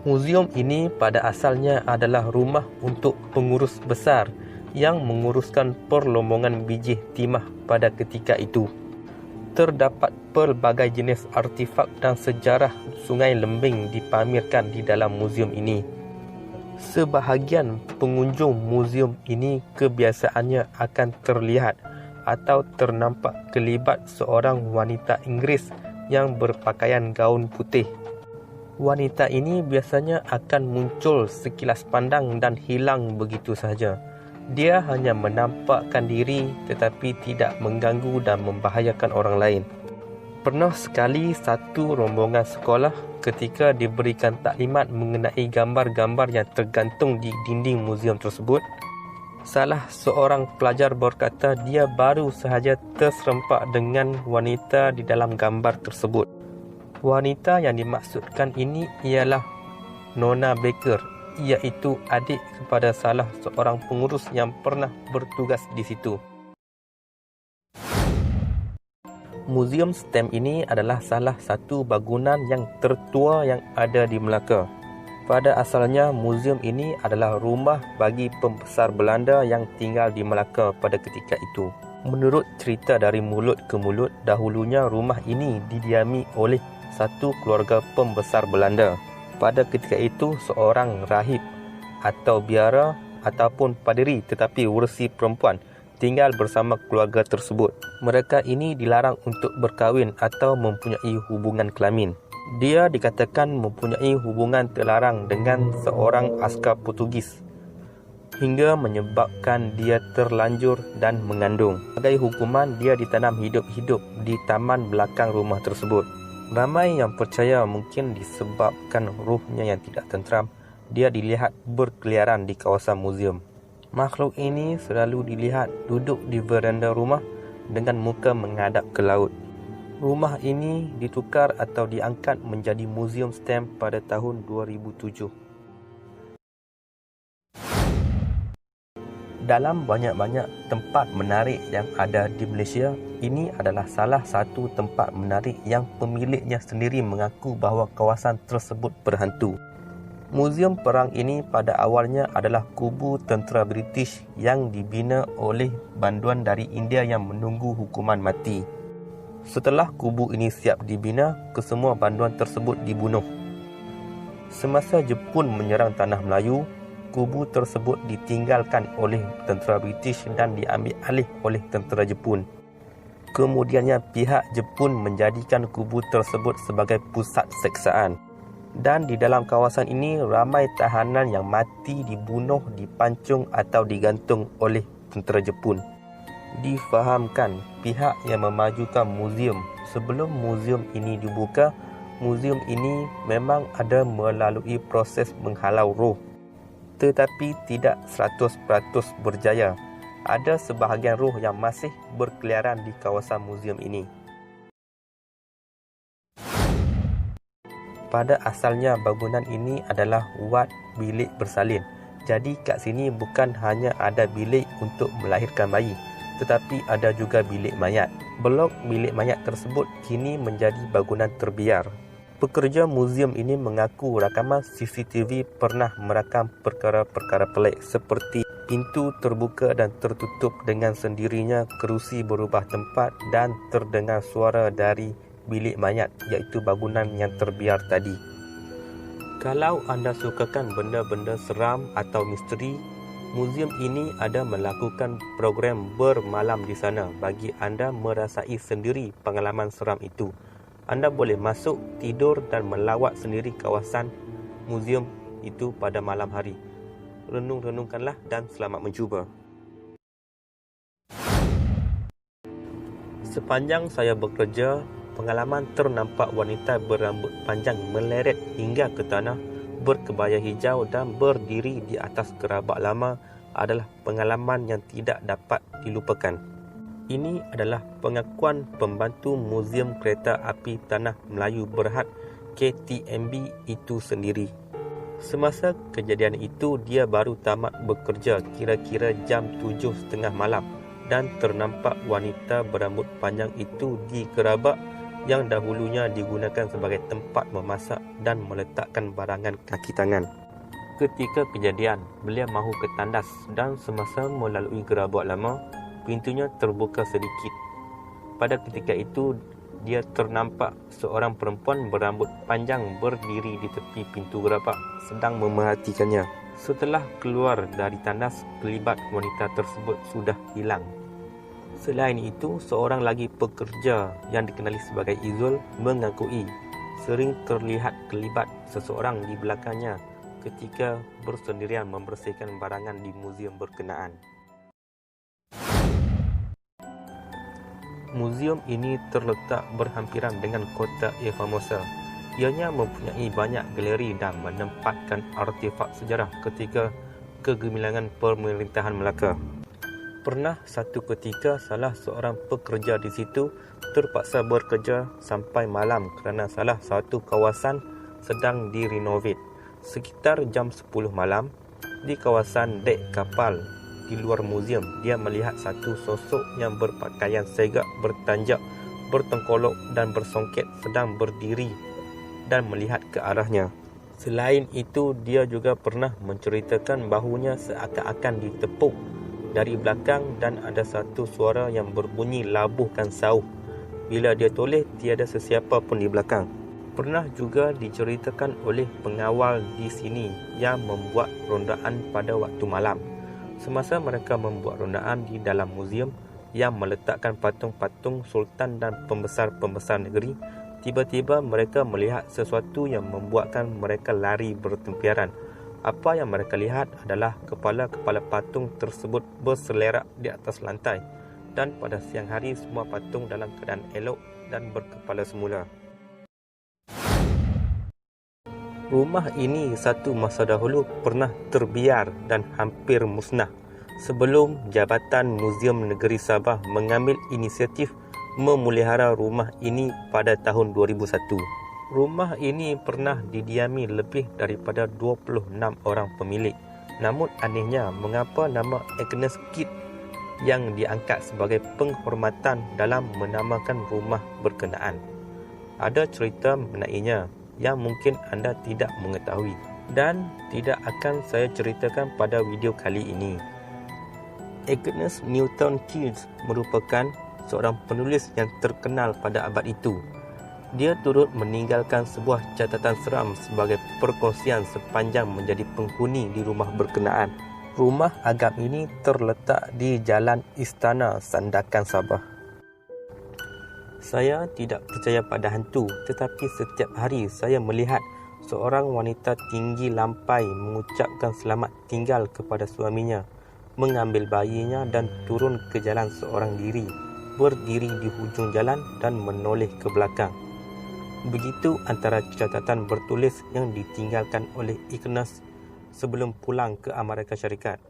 Muzium ini pada asalnya adalah rumah untuk pengurus besar yang menguruskan perlombongan biji timah pada ketika itu. Terdapat pelbagai jenis artifak dan sejarah Sungai Lembing dipamerkan di dalam muzium ini. Sebahagian pengunjung muzium ini kebiasaannya akan terlihat atau ternampak kelibat seorang wanita Inggeris yang berpakaian gaun putih. Wanita ini biasanya akan muncul sekilas pandang dan hilang begitu sahaja. Dia hanya menampakkan diri tetapi tidak mengganggu dan membahayakan orang lain. Pernah sekali satu rombongan sekolah ketika diberikan taklimat mengenai gambar-gambar yang tergantung di dinding muzium tersebut, salah seorang pelajar berkata dia baru sahaja terserempak dengan wanita di dalam gambar tersebut. Wanita yang dimaksudkan ini ialah Nona Baker, iaitu adik kepada salah seorang pengurus yang pernah bertugas di situ. Muzium Stem ini adalah salah satu bangunan yang tertua yang ada di Melaka. Pada asalnya, muzium ini adalah rumah bagi pembesar Belanda yang tinggal di Melaka pada ketika itu. Menurut cerita dari mulut ke mulut, dahulunya rumah ini didiami oleh satu keluarga pembesar Belanda. Pada ketika itu, seorang rahib atau biara ataupun paderi tetapi versi perempuan tinggal bersama keluarga tersebut. Mereka ini dilarang untuk berkahwin atau mempunyai hubungan kelamin. Dia dikatakan mempunyai hubungan terlarang dengan seorang askar Portugis hingga menyebabkan dia terlanjur dan mengandung. Sebagai hukuman, dia ditanam hidup-hidup di taman belakang rumah tersebut. Ramai yang percaya mungkin disebabkan ruhnya yang tidak tenteram, dia dilihat berkeliaran di kawasan muzium. Makhluk ini selalu dilihat duduk di veranda rumah dengan muka menghadap ke laut. Rumah ini ditukar atau diangkat menjadi Muzium Stem pada tahun 2007. Dalam banyak-banyak tempat menarik yang ada di Malaysia, ini adalah salah satu tempat menarik yang pemiliknya sendiri mengaku bahawa kawasan tersebut berhantu. Muzium perang ini pada awalnya adalah kubu tentera British yang dibina oleh banduan dari India yang menunggu hukuman mati. Setelah kubu ini siap dibina, kesemua banduan tersebut dibunuh. Semasa Jepun menyerang tanah Melayu, kubu tersebut ditinggalkan oleh tentera British dan diambil alih oleh tentera Jepun. Kemudiannya pihak Jepun menjadikan kubu tersebut sebagai pusat seksaan. Dan di dalam kawasan ini ramai tahanan yang mati dibunuh, dipancung atau digantung oleh tentera Jepun. Difahamkan pihak yang memajukan muzium sebelum muzium ini dibuka, muzium ini memang ada melalui proses menghalau roh. Tetapi tidak 100% berjaya. Ada sebahagian roh yang masih berkeliaran di kawasan muzium ini. Pada asalnya bangunan ini adalah wad bilik bersalin. Jadi kat sini bukan hanya ada bilik untuk melahirkan bayi, tetapi ada juga bilik mayat. Blok bilik mayat tersebut kini menjadi bangunan terbiar. Pekerja muzium ini mengaku rakaman CCTV pernah merakam perkara-perkara pelik seperti pintu terbuka dan tertutup dengan sendirinya, kerusi berubah tempat dan terdengar suara dari bilik mayat, iaitu bangunan yang terbiar tadi. Kalau anda sukakan benda-benda seram atau misteri, muzium ini ada melakukan program bermalam di sana bagi anda merasai sendiri pengalaman seram itu. Anda boleh masuk, tidur dan melawat sendiri kawasan muzium itu pada malam hari. Renung-renungkanlah dan selamat mencuba. Sepanjang saya bekerja, pengalaman ternampak wanita berambut panjang meleret hingga ke tanah, berkebaya hijau dan berdiri di atas gerabak lama adalah pengalaman yang tidak dapat dilupakan. Ini adalah pengakuan pembantu Muzium Kereta Api Tanah Melayu Berhad KTMB itu sendiri. Semasa kejadian itu, dia baru tamat bekerja kira-kira jam 7.30 malam dan ternampak wanita berambut panjang itu di gerabak yang dahulunya digunakan sebagai tempat memasak dan meletakkan barangan kaki tangan. Ketika kejadian, beliau mahu ke tandas dan semasa melalui gerabak lama, pintunya terbuka sedikit. Pada ketika itu, dia ternampak seorang perempuan berambut panjang berdiri di tepi pintu gerabak sedang memerhatikannya. Setelah keluar dari tandas, kelibat wanita tersebut sudah hilang. Selain itu, seorang lagi pekerja yang dikenali sebagai Izul mengakui sering terlihat kelibat seseorang di belakangnya ketika bersendirian membersihkan barangan di muzium berkenaan. Muzium ini terletak berhampiran dengan kota Formosa. Ianya mempunyai banyak galeri dan menempatkan artefak sejarah ketika kegemilangan pemerintahan Melaka. Pernah satu ketika salah seorang pekerja di situ terpaksa bekerja sampai malam kerana salah satu kawasan sedang direnovate. Sekitar jam 10 malam, di kawasan dek kapal di luar muzium, dia melihat satu sosok yang berpakaian segak, bertanjak, bertengkolok dan bersongket sedang berdiri dan melihat ke arahnya. Selain itu, dia juga pernah menceritakan bahunya seakan-akan ditepuk dari belakang dan ada satu suara yang berbunyi labuhkan sauh. Bila dia toleh, tiada sesiapa pun di belakang. Pernah juga diceritakan oleh pengawal di sini yang membuat rondaan pada waktu malam. Semasa mereka membuat rondaan di dalam muzium yang meletakkan patung-patung sultan dan pembesar-pembesar negeri, tiba-tiba mereka melihat sesuatu yang membuatkan mereka lari bertempiaran. Apa yang mereka lihat adalah kepala-kepala patung tersebut berselerak di atas lantai, dan pada siang hari semua patung dalam keadaan elok dan berkepala semula. Rumah ini satu masa dahulu pernah terbiar dan hampir musnah sebelum Jabatan Muzium Negeri Sabah mengambil inisiatif memelihara rumah ini pada tahun 2001. Rumah ini pernah didiami lebih daripada 26 orang pemilik. Namun anehnya, mengapa nama Agnes Kid yang diangkat sebagai penghormatan dalam menamakan rumah berkenaan? Ada cerita mengenainya yang mungkin anda tidak mengetahui dan tidak akan saya ceritakan pada video kali ini. Agnes Newton Keats merupakan seorang penulis yang terkenal pada abad itu. Dia turut meninggalkan sebuah catatan seram sebagai perkongsian sepanjang menjadi penghuni di rumah berkenaan. Rumah agam ini terletak di Jalan Istana Sandakan, Sabah. Saya tidak percaya pada hantu, tetapi setiap hari saya melihat seorang wanita tinggi lampai mengucapkan selamat tinggal kepada suaminya, mengambil bayinya dan turun ke jalan seorang diri, berdiri di hujung jalan dan menoleh ke belakang. Begitu antara catatan bertulis yang ditinggalkan oleh Agnes sebelum pulang ke Amerika Syarikat.